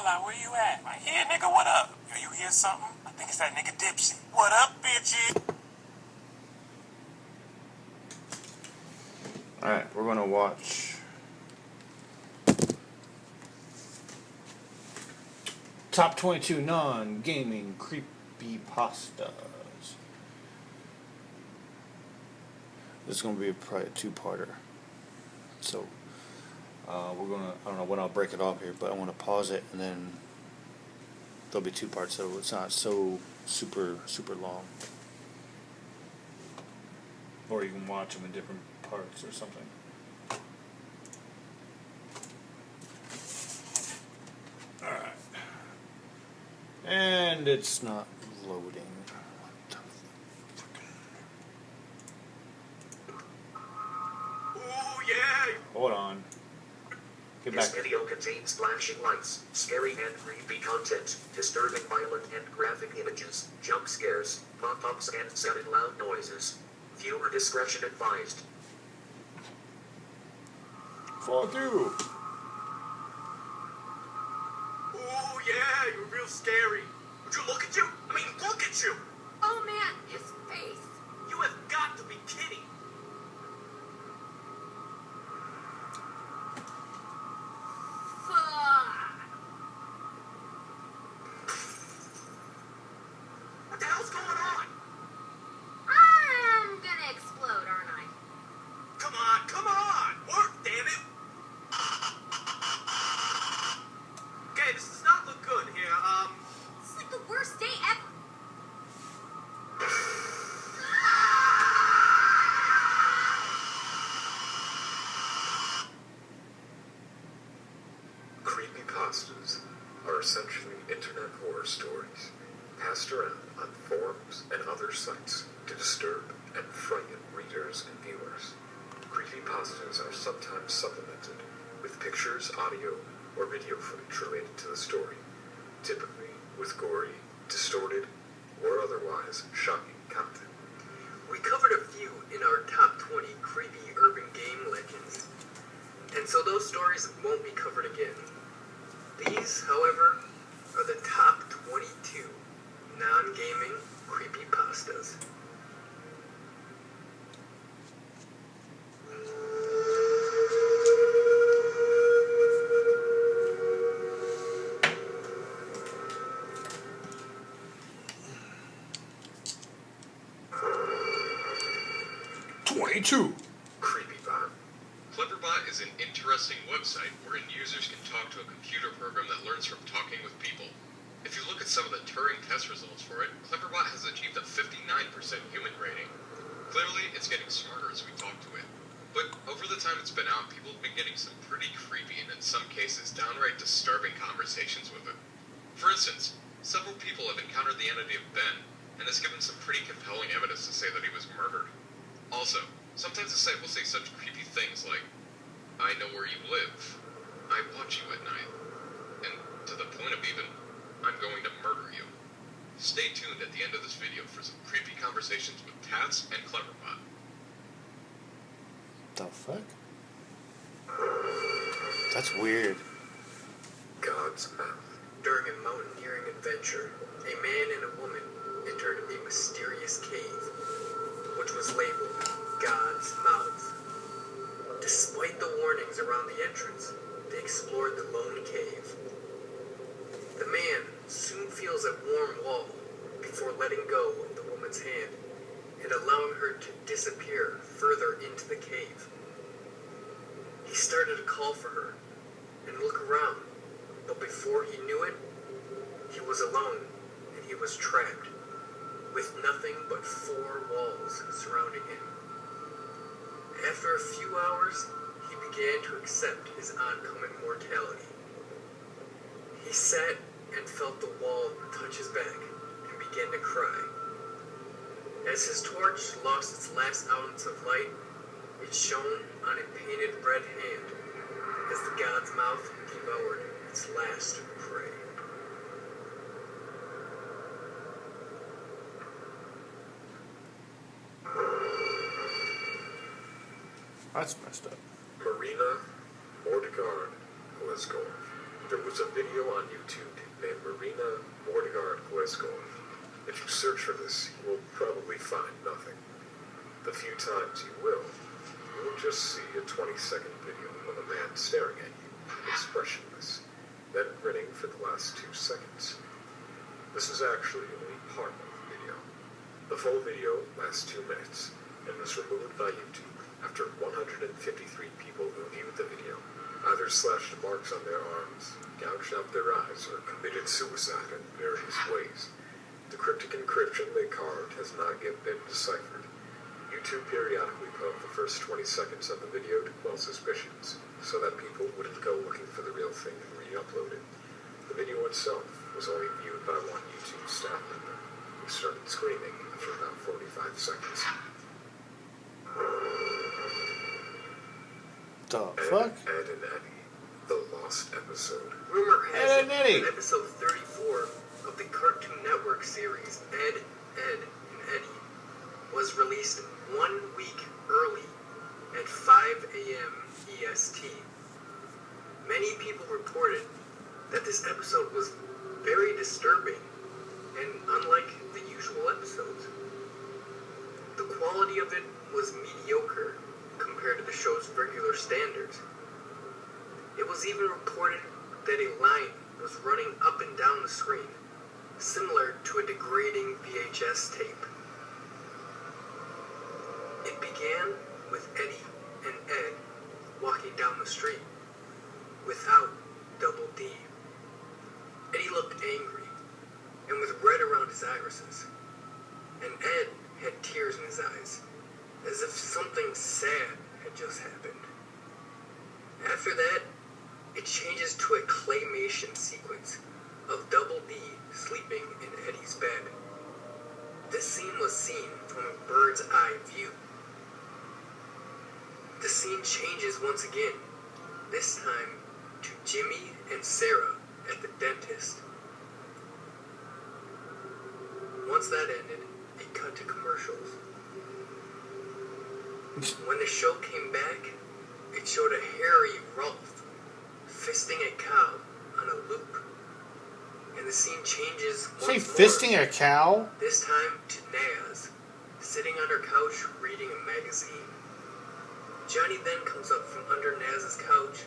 Lala, where you at? Right here, nigga, what up? Yo, you hear something? I think it's that nigga Dipsy. What up, bitches? Alright, we're gonna watch Top 22 Non-Gaming Creepypastas. This is gonna be probably a two-parter. So, we're gonna, I don't know when I'll break it off here, but I wanna pause it and then there'll be two parts so it's not so super long. Or you can watch them in different parts or something. Alright. And it's not loading. Ooh, yeah! Hold on. Get back. This video contains flashing lights, scary and creepy content, disturbing, violent and graphic images, jump scares, pop-ups and sudden loud noises. Viewer discretion advised. Fall through. Ooh, yeah, you're real scary. Would you look at you? I mean, look at you! Oh man, his face. You have got to be kidding. What the hell's going on? I'm gonna explode, aren't I? Come on! Work, damn it! Okay, this does not look good here. This is like the worst day ever. Creepypastas are essentially internet horror stories passed around on forums and other sites to disturb and frighten readers and viewers. Creepypastas are sometimes supplemented with pictures, audio, or video footage related to the story, typically with gory, distorted, or otherwise shocking content. We covered a few in our top 20 creepy urban game legends, and so those stories won't be covered again. These, however, are the top 22 non-gaming creepypastas. Creepybot. Cleverbot is an interesting website wherein users can talk to a computer program that learns from talking with people. If you look at some of the Turing test results for it, Cleverbot has achieved a 59% human rating. Clearly, it's getting smarter as we talk to it. But over the time it's been out, people have been getting some pretty creepy and in some cases downright disturbing conversations with it. For instance, several people have encountered the entity of Ben, and has given some pretty compelling evidence to say that he was murdered. Also, sometimes the site will say such creepy things like, I know where you live, I watch you at night, and to the point of even, I'm going to murder you. Stay tuned at the end of this video for some creepy conversations with Tats and Cleverbot. The fuck? That's weird. God's mouth. During a mountaineering adventure, a man and a woman entered a mysterious cave, which was labeled God's Mouth. Despite the warnings around the entrance, they explored the lone cave. The man soon feels a warm wall before letting go of the woman's hand and allowing her to disappear further into the cave. He started to call for her and look around, but before he knew it, he was alone and he was trapped, with nothing but four walls surrounding him. After a few hours, he began to accept his oncoming mortality. He sat and felt the wall touch his back and began to cry. As his torch lost its last ounce of light, it shone on a painted red hand as the God's mouth devoured its last prey. That's messed up. Marina Mordegaard was gone. There was a video on YouTube named Marina Mordegaard Gleskov. If you search for this, you will probably find nothing. The few times you will just see a 20-second video of a man staring at you, expressionless, then grinning for the last 2 seconds. This is actually only part of the video. The full video lasts 2 minutes and was removed by YouTube after 153 people who viewed the video either slashed marks on their arms, gouged out their eyes, or committed suicide in various ways. The cryptic encryption they carved has not yet been deciphered. YouTube periodically put up the first 20 seconds of the video to quell suspicions, so that people wouldn't go looking for the real thing and re-upload it. The video itself was only viewed by one YouTube staff member, who started screaming after about 45 seconds. The fuck? Ed and Eddie, the lost episode. Rumor has Ed it and Eddie. that episode 34 of the Cartoon Network series Ed, and Eddie was released 1 week early at 5 a.m. EST. Many people reported that this episode was very disturbing and unlike the usual episodes. The quality of it was mediocre compared to the show's regular standards. It was even reported that a line was running up and down the screen, similar to a degrading VHS tape. It began with Eddie and Ed walking down the street without Double D. Eddie looked angry and with red around his irises, and Ed had tears in his eyes, as if something sad had just happened. After that, it changes to a claymation sequence of Double D sleeping in Eddie's bed. This scene was seen from a bird's eye view. The scene changes once again, this time to Jimmy and Sarah at the dentist. Once that ended, it cut to commercials. When the show came back, it showed a hairy Rolf fisting a cow on a loop. And the scene changes once Say more, fisting a cow? this time to Naz, sitting on her couch reading a magazine. Johnny then comes up from under Naz's couch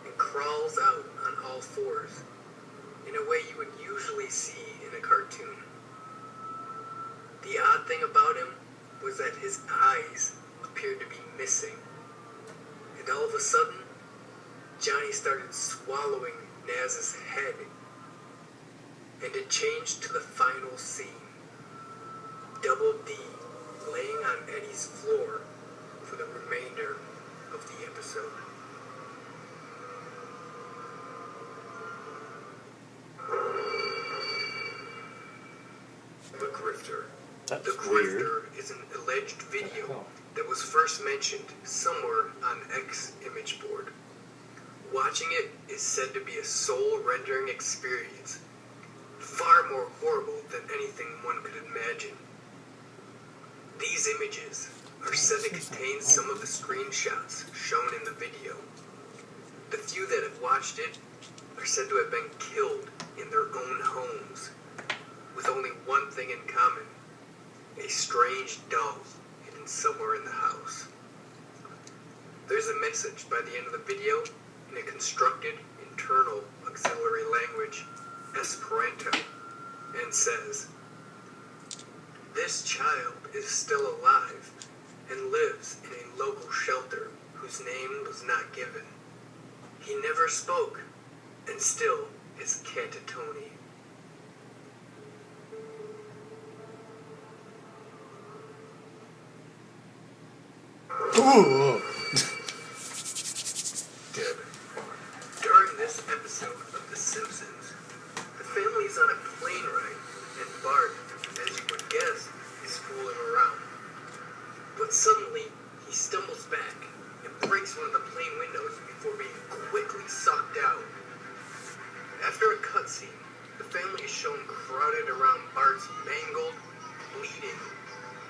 and crawls out on all fours, in a way you would usually see in a cartoon. The odd thing about him was that his eyes appeared to be missing. And all of a sudden, Johnny started swallowing Naz's head. And it changed to the final scene. Double D laying on Eddie's floor for the remainder of the episode. The Grifter. That's The weird. Grifter is an alleged video that was first mentioned somewhere on X image board. Watching it is said to be a soul-rendering experience, far more horrible than anything one could imagine. These images are said to contain some of the screenshots shown in the video. The few that have watched it are said to have been killed in their own homes, with only one thing in common: a strange doll hidden somewhere in the house. There's a message by the end of the video in a constructed internal auxiliary language, Esperanto, and says, "This child is still alive and lives in a local shelter whose name was not given. He never spoke and still is catatonic." Ooh. Dead. During this episode of The Simpsons, the family's on a plane ride and Bart, as you would guess, is fooling around. But suddenly, he stumbles back and breaks one of the plane windows before being quickly sucked out. After a cutscene, the family is shown crowded around Bart's mangled, bleeding,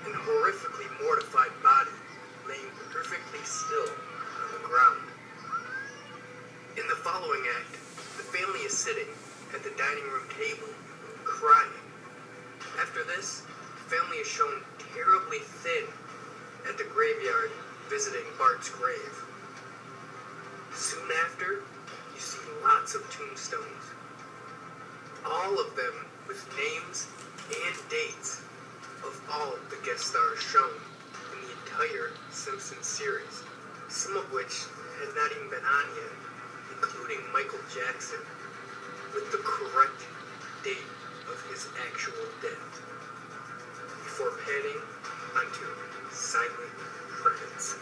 and horrifically mortified body laying perfectly still on the ground. In the following act, the family sitting at the dining room table, crying. After this, the family is shown terribly thin at the graveyard visiting Bart's grave. Soon after, you see lots of tombstones, all of them with names and dates of all the guest stars shown in the entire Simpsons series, some of which had not even been on yet, including Michael Jackson, with the correct date of his actual death, before panning onto silent credits.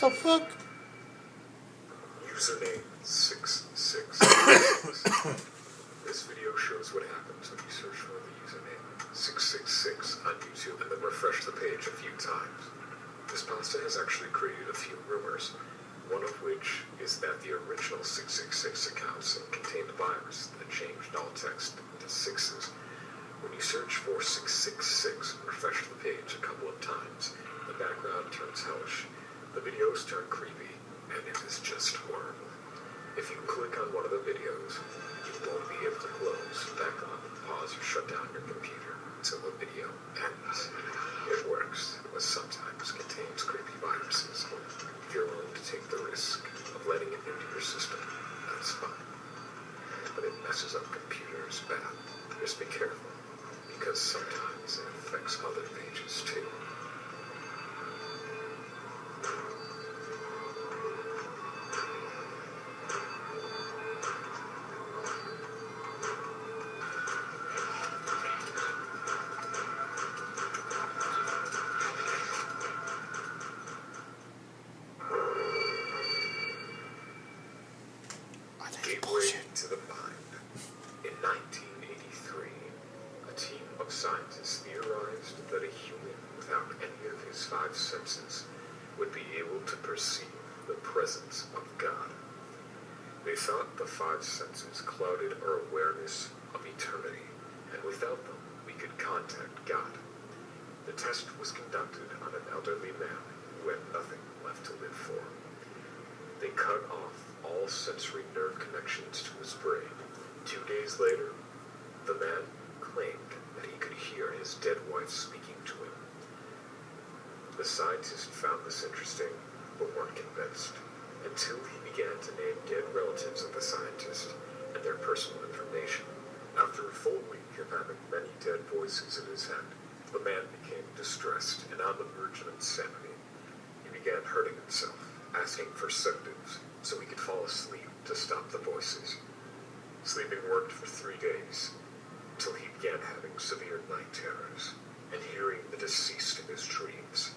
The fuck? Username 666. This video shows what happens when you search for the username 666 on YouTube and then refresh the page a few times. This pasta has actually created a few rumors, one of which is that the original 666 accounts contained a virus that changed all text into sixes. When you search for 666 and refresh the page a couple of times, the background turns hellish. The videos turn creepy, and it is just horrible. If you click on one of the videos, you won't be able to close, back on, pause, or shut down your computer until the video ends. It works, but sometimes contains creepy viruses. If you're willing to take the risk of letting it into your system, that's fine. But it messes up computers bad. Just be careful, because sometimes it affects other pages too. Gateway to the mind. In 1983, a team of scientists theorized that a human without any of his five senses would be able to perceive the presence of God. They thought the five senses clouded our awareness of eternity, and without them, we could contact God. The test was conducted on an elderly man who had nothing left to live for. They cut off all sensory nerve connections to his brain. 2 days later, the man claimed that he could hear his dead wife speaking to him. The scientists found this interesting, but weren't convinced, until he began to name dead relatives of the scientist and their personal information. After a full week of having many dead voices in his head, the man became distressed and on the verge of insanity. He began hurting himself, asking for sedatives so he could fall asleep to stop the voices. Sleeping worked for 3 days, until he began having severe night terrors and hearing the deceased in his dreams.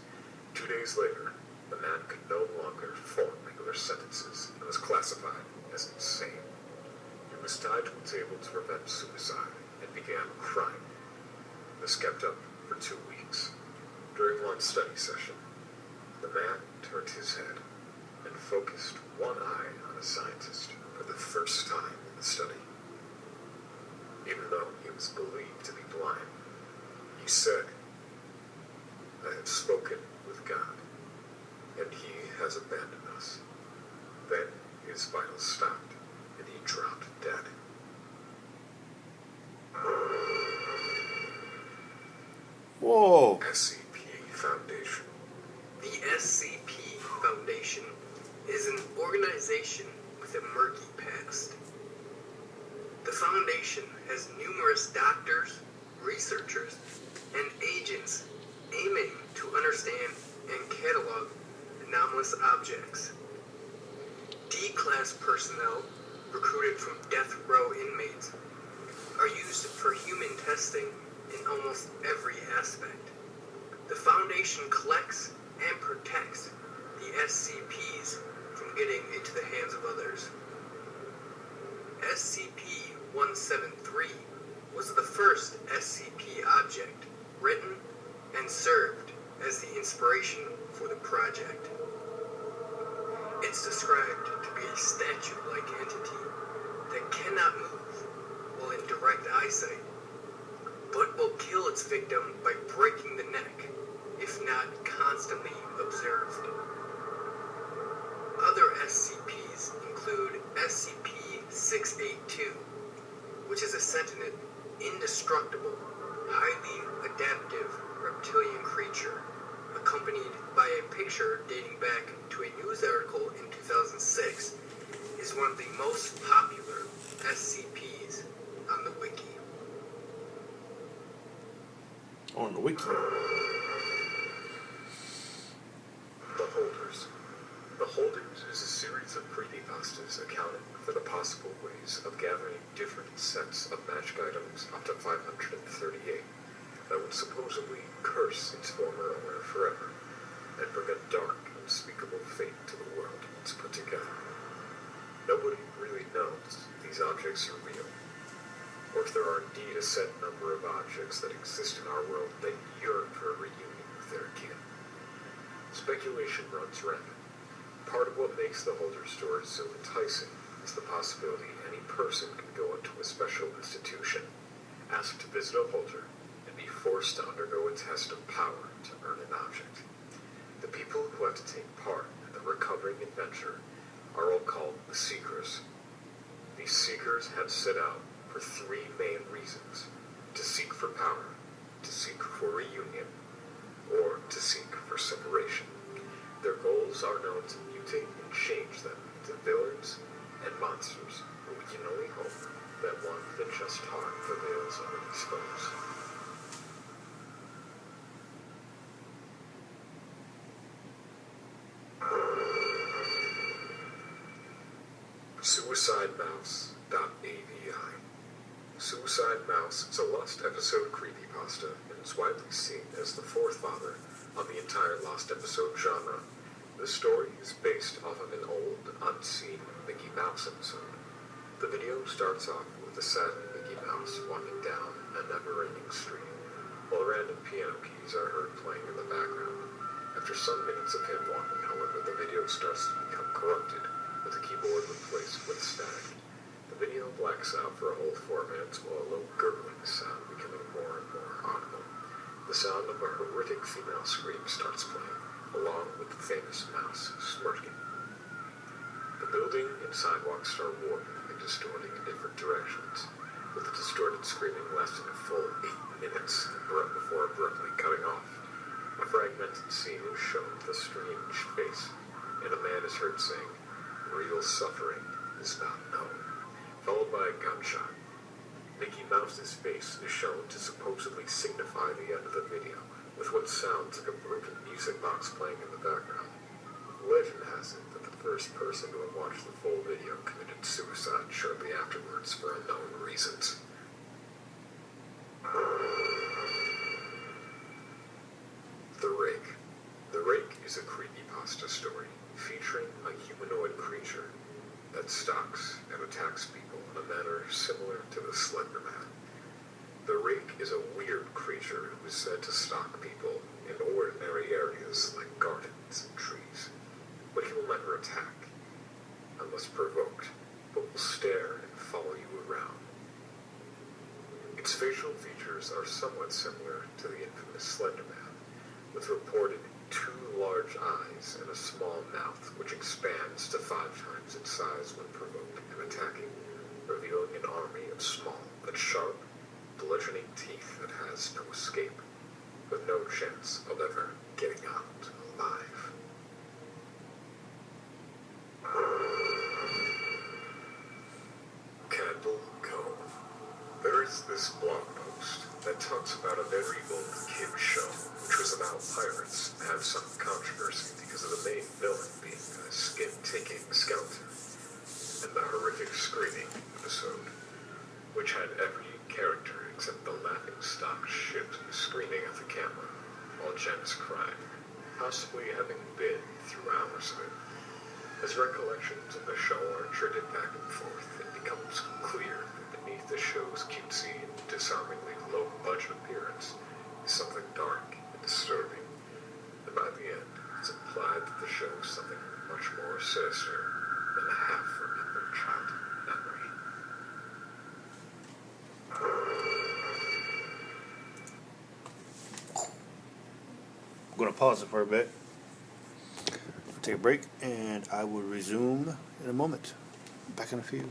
2 days later, the man could no longer form regular sentences and was classified as insane. He was tied to a table to prevent suicide and began crying. This kept up for 2 weeks. During one study session, the man turned his head and focused one eye on a scientist for the first time in the study. Even though he was believed to be blind, he said, "I have spoken with God, and he has abandoned us." Then his vitals stopped, and he dropped dead. Whoa. SCP Foundation. The SCP Foundation is an organization with a murky past. The Foundation has numerous doctors, researchers, and agents aiming to understand and catalog anomalous objects. D-class personnel recruited from death row inmates are used for human testing in almost every aspect. The Foundation collects and protects the SCPs from getting into the hands of others. SCP-173 was the first SCP object written and served as the inspiration for the project. It's described to be a statue-like entity that cannot move while in direct eyesight, but will kill its victim by breaking the neck if not constantly observed. Other SCPs include SCP-682, which is a sentient, indestructible, highly adaptive reptilian creature, accompanied by a picture dating back to a news article in 2006, is one of the most popular SCPs on the wiki. On the wiki. The Holders. The Holders is a series of creepypastas accounting for the possible ways of gathering different sets of magic items up to 538 that would supposedly curse its former owner forever and bring a dark, unspeakable fate to the world once put together. Nobody really knows if these objects are real, or if there are indeed a set number of objects that exist in our world that yearn for a reunion with their kin. Speculation runs rampant. Part of what makes the Holder stories so enticing is the possibility any person can go into a special institution, ask to visit a Holder, and be forced to undergo a test of power to earn an object. The people who have to take part in the recovering adventure are all called the Seekers. These Seekers have set out for three main reasons: to seek for power, to seek for reunion, or to seek for separation. Their goals are known to mutate and change them into villains and monsters, but we can only hope that one that just heart prevails over these foes. SuicideMouse.avi. Suicide Mouse is a Lost Episode creepypasta and is widely seen as the forefather of the entire Lost Episode genre. This story is based off of an old, unseen Mickey Mouse episode. The video starts off with a sad Mickey Mouse walking down a never-ending street, while random piano keys are heard playing in the background. After some minutes of him walking, however, the video starts to become corrupted, with the keyboard replaced with static. The video blacks out for a whole 4 minutes while a low gurgling sound becoming more and more audible. The sound of a horrific female scream starts playing, along with the famous mouse smirking. The building and sidewalks start warping and distorting in different directions, with the distorted screaming lasting a full 8 minutes before abruptly cutting off. A fragmented scene is shown with a strange face, and a man is heard saying, "Real suffering is not known," followed by a gunshot. Mickey Mouse's face is shown to supposedly signify the end of the video, with what sounds like a broken music box playing in the background. Legend has it that the first person to have watched the full video committed suicide shortly afterwards for unknown reasons. The Rake. The Rake is a creepypasta story featuring a humanoid creature that stalks and attacks people in a manner similar to the Slender Man. The Rake is a weird creature who is said to stalk people in ordinary areas like gardens and trees, but he will never attack unless provoked, but will stare and follow you around. Its facial features are somewhat similar to the infamous Slender Man, with reported 2 large eyes and a small mouth which expands to 5 times its size when provoked and attacking, revealing an army of small but sharp, bludgeoning teeth that has no escape, with no chance of ever getting out alive. Candle Cove. There is this blog post that talks about a very old kid show, which was about pirates and had some controversy because of the main villain being a skin-taking skeleton, and the horrific screaming episode, which had every character except the laughing-stock ship screaming at the camera, while Jen's crying, possibly having been through hours of it. As recollections of the show are traded back and forth, it becomes clear that beneath the show's cutesy and disarmingly low-budget appearance is something dark and disturbing, and by the end, it's implied that the show is something much more sinister than a half-remembered childhood memory. I'm going to pause it for a bit. Take a break, and I will resume in a moment. Back in a few.